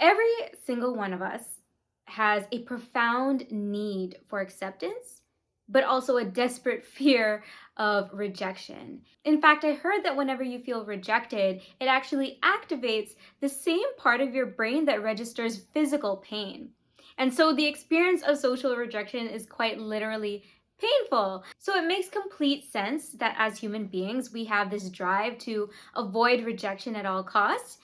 Every single one of us has a profound need for acceptance, but also a desperate fear of rejection. In fact, I heard that whenever you feel rejected, it actually activates the same part of your brain that registers physical pain. And so the experience of social rejection is quite literally painful. So it makes complete sense that as human beings, we have this drive to avoid rejection at all costs.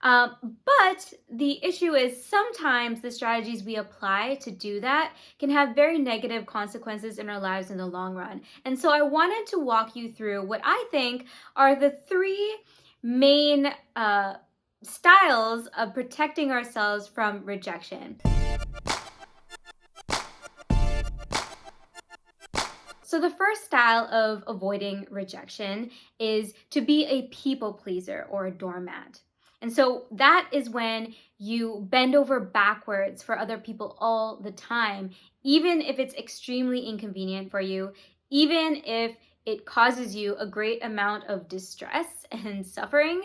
But the issue is sometimes the strategies we apply to do that can have very negative consequences in our lives in the long run. And so I wanted to walk you through what I think are the three main styles of protecting ourselves from rejection. So, the first style of avoiding rejection is to be a people pleaser or a doormat. And so that is when you bend over backwards for other people all the time, even if it's extremely inconvenient for you, even if it causes you a great amount of distress and suffering.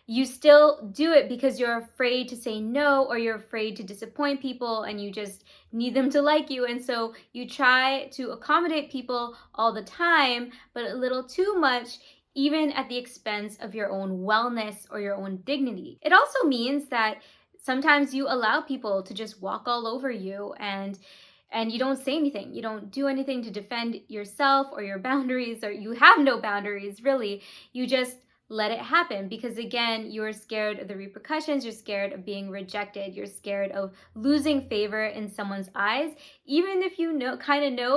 You still do it because you're afraid to say no, or you're afraid to disappoint people and you just need them to like you. And so you try to accommodate people all the time, but a little too much, even at the expense of your own wellness or your own dignity. It also means that sometimes you allow people to just walk all over you and you don't say anything. You don't do anything to defend yourself or your boundaries, or you have no boundaries really. You just let it happen because, again, you're scared of the repercussions. You're scared of being rejected. You're scared of losing favor in someone's eyes, even if you know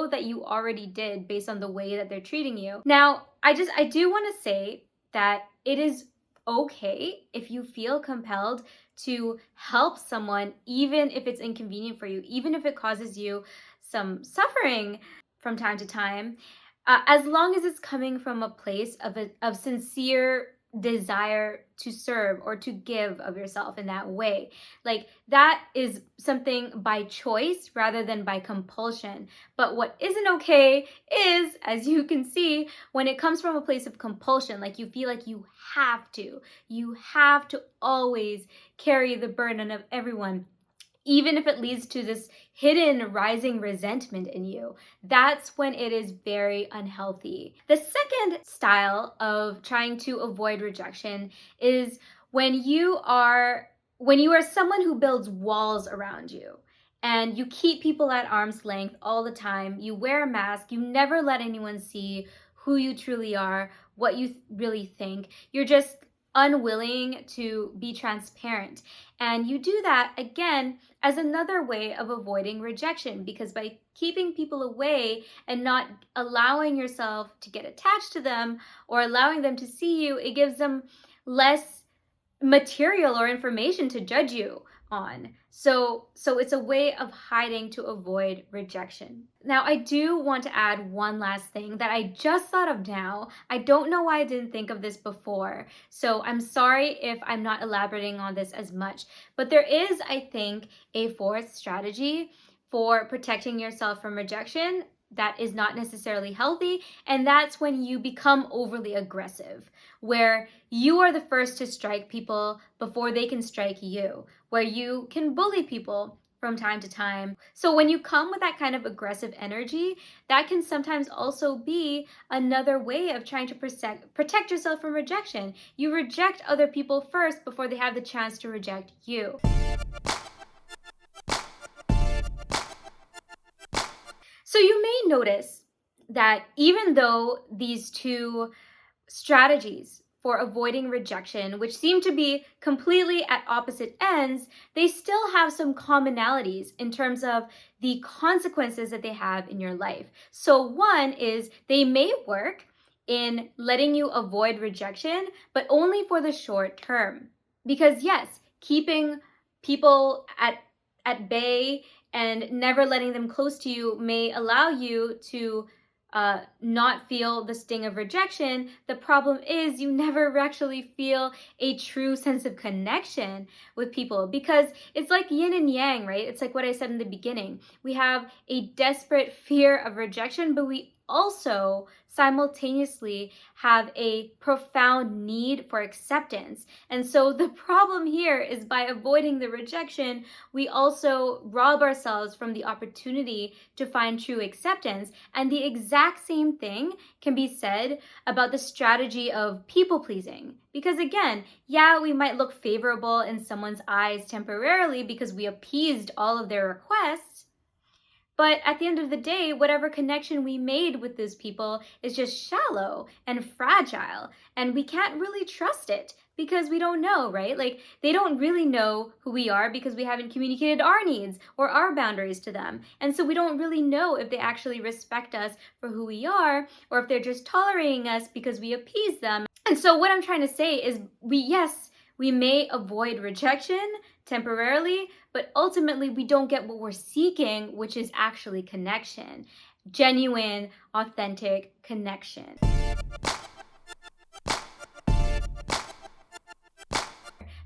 that you already did based on the way that they're treating you. Now, I do want to say that it is okay if you feel compelled to help someone, even if it's inconvenient for you, even if it causes you some suffering from time to time, as long as it's coming from a place of sincere desire to serve or to give of yourself in that way. Like, that is something by choice rather than by compulsion. But what isn't okay is, as you can see, when it comes from a place of compulsion, like you feel like you have to always carry the burden of everyone, even if it leads to this hidden rising resentment in you. That's when it is very unhealthy. The second style of trying to avoid rejection is when you are someone who builds walls around you and you keep people at arm's length all the time. You wear a mask, you never let anyone see who you truly are, what you really think. You're just unwilling to be transparent. And you do that, again, as another way of avoiding rejection, because by keeping people away and not allowing yourself to get attached to them or allowing them to see you, it gives them less material or information to judge you on. So it's a way of hiding to avoid rejection. Now, I do want to add one last thing that I just thought of now. I don't know why I didn't think of this before, so I'm sorry if I'm not elaborating on this as much. But there is, I think, a fourth strategy for protecting yourself from rejection that is not necessarily healthy, and that's when you become overly aggressive, where you are the first to strike people before they can strike you, where you can bully people from time to time. So when you come with that kind of aggressive energy, that can sometimes also be another way of trying to protect yourself from rejection. You reject other people first before they have the chance to reject you. So you may notice that even though these two strategies for avoiding rejection, which seem to be completely at opposite ends, they still have some commonalities in terms of the consequences that they have in your life. So one is they may work in letting you avoid rejection, but only for the short term. Because yes, keeping people at bay and never letting them close to you may allow you to not feel the sting of rejection. The problem is you never actually feel a true sense of connection with people, because it's like yin and yang, right? It's like what I said in the beginning. We have a desperate fear of rejection, but we also simultaneously have a profound need for acceptance. And so the problem here is by avoiding the rejection, we also rob ourselves from the opportunity to find true acceptance. And the exact same thing can be said about the strategy of people pleasing. Because again, yeah, we might look favorable in someone's eyes temporarily because we appeased all of their requests. But at the end of the day, whatever connection we made with those people is just shallow and fragile, and we can't really trust it because we don't know, right? Like, they don't really know who we are because we haven't communicated our needs or our boundaries to them. And so we don't really know if they actually respect us for who we are or if they're just tolerating us because we appease them. And so what I'm trying to say is we may avoid rejection temporarily, but ultimately we don't get what we're seeking, which is actually connection, genuine, authentic connection.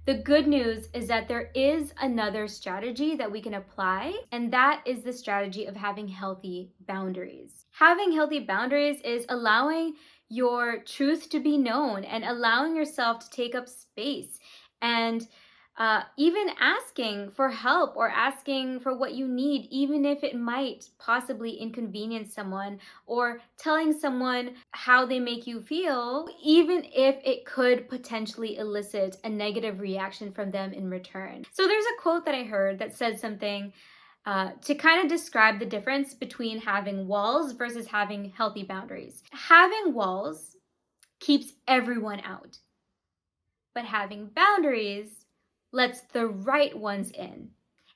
The good news is that there is another strategy that we can apply, and that is the strategy of having healthy boundaries. Having healthy boundaries is allowing your truth to be known and allowing yourself to take up space, and even asking for help or asking for what you need, even if it might possibly inconvenience someone, or telling someone how they make you feel, even if it could potentially elicit a negative reaction from them in return. So there's a quote that I heard that said something to kind of describe the difference between having walls versus having healthy boundaries. Having walls keeps everyone out, but having boundaries lets the right ones in.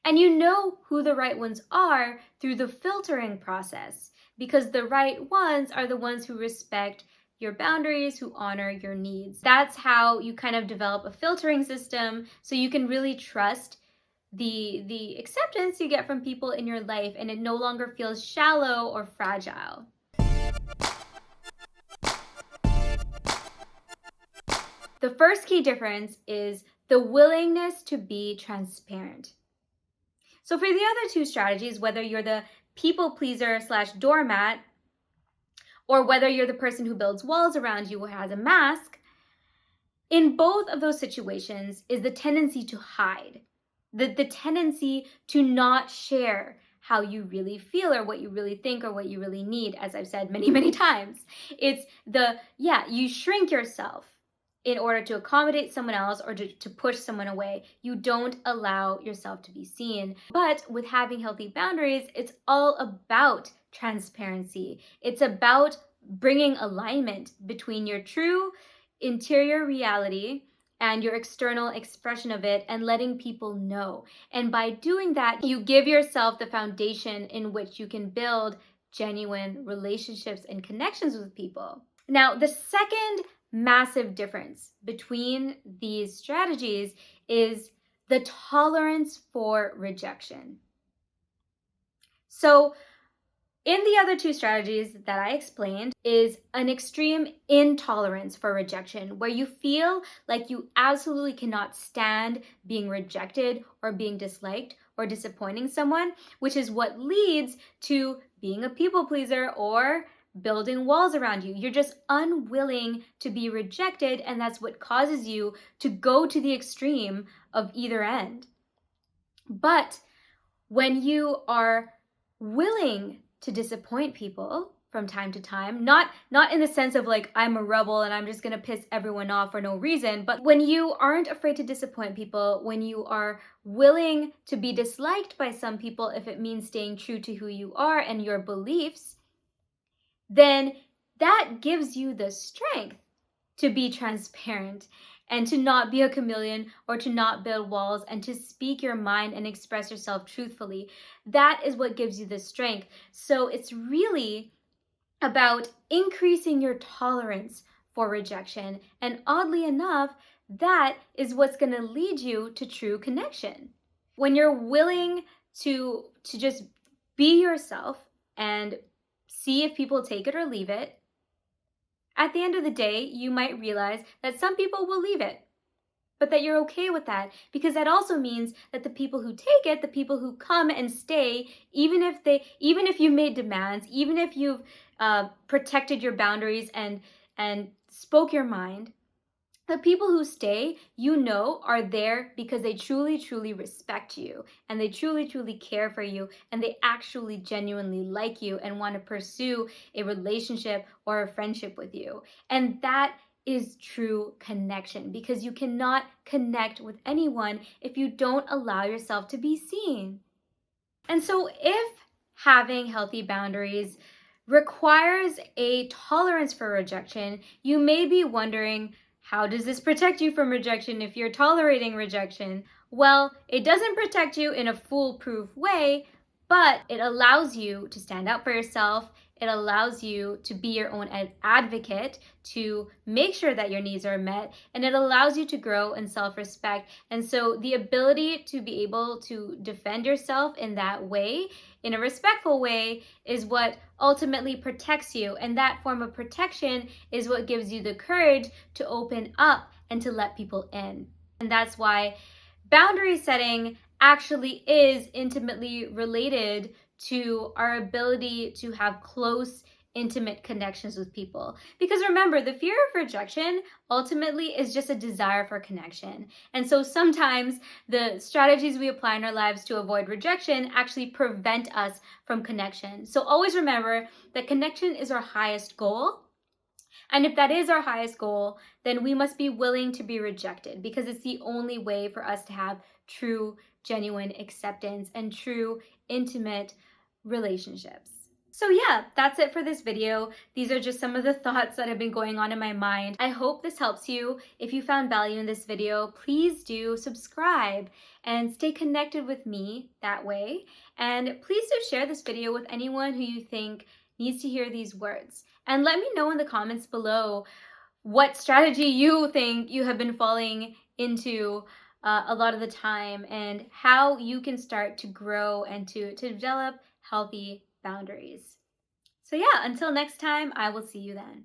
And you know who the right ones are through the filtering process, because the right ones are the ones who respect your boundaries, who honor your needs. That's how you kind of develop a filtering system so you can really trust the acceptance you get from people in your life, and it no longer feels shallow or fragile. The first key difference is the willingness to be transparent. So for the other two strategies, whether you're the people pleaser / doormat, or whether you're the person who builds walls around you or has a mask, in both of those situations is the tendency to hide, the tendency to not share how you really feel or what you really think or what you really need, as I've said many, many times. It's you shrink yourself in order to accommodate someone else or to push someone away. You don't allow yourself to be seen. But with having healthy boundaries, it's all about transparency. It's about bringing alignment between your true interior reality and your external expression of it, and letting people know. And by doing that, you give yourself the foundation in which you can build genuine relationships and connections with people. Now, the second massive difference between these strategies is the tolerance for rejection. So in the other two strategies that I explained is an extreme intolerance for rejection, where you feel like you absolutely cannot stand being rejected or being disliked or disappointing someone, which is what leads to being a people pleaser or building walls around you. You're just unwilling to be rejected, and that's what causes you to go to the extreme of either end. But when you are willing to disappoint people from time to time, not in the sense of like, I'm a rebel and I'm just gonna piss everyone off for no reason, but when you aren't afraid to disappoint people, when you are willing to be disliked by some people if it means staying true to who you are and your beliefs, then that gives you the strength to be transparent and to not be a chameleon or to not build walls and to speak your mind and express yourself truthfully. That is what gives you the strength. So it's really about increasing your tolerance for rejection. And oddly enough, that is what's going to lead you to true connection. When you're willing to just be yourself and see if people take it or leave it, at the end of the day, you might realize that some people will leave it. but that you're okay with that, because that also means that the people who take it, the people who come and stay, even if you made demands, even if you've protected your boundaries and spoke your mind, the people who stay, you know, are there because they truly, truly respect you, and they truly, truly care for you, and they actually genuinely like you and want to pursue a relationship or a friendship with you. And that is true connection, because you cannot connect with anyone if you don't allow yourself to be seen. And so, if having healthy boundaries requires a tolerance for rejection, you may be wondering, how does this protect you from rejection if you're tolerating rejection? Well, it doesn't protect you in a foolproof way, but it allows you to stand up for yourself. It allows you to be your own advocate, to make sure that your needs are met, and it allows you to grow in self respect. And so, the ability to be able to defend yourself in that way, in a respectful way, is what ultimately protects you. And that form of protection is what gives you the courage to open up and to let people in. And that's why boundary setting actually is intimately related to our ability to have close, intimate connections with people. Because remember, the fear of rejection ultimately is just a desire for connection. And so sometimes the strategies we apply in our lives to avoid rejection actually prevent us from connection. So always remember that connection is our highest goal. And if that is our highest goal, then we must be willing to be rejected, because it's the only way for us to have true, genuine acceptance and true, intimate relationships. So yeah, that's it for this video. These are just some of the thoughts that have been going on in my mind. I hope this helps you. If you found value in this video, please do subscribe and stay connected with me that way. And please do share this video with anyone who you think needs to hear these words. And let me know in the comments below what strategy you think you have been falling into a lot of the time, and how you can start to grow and to develop healthy boundaries. So yeah, until next time, I will see you then.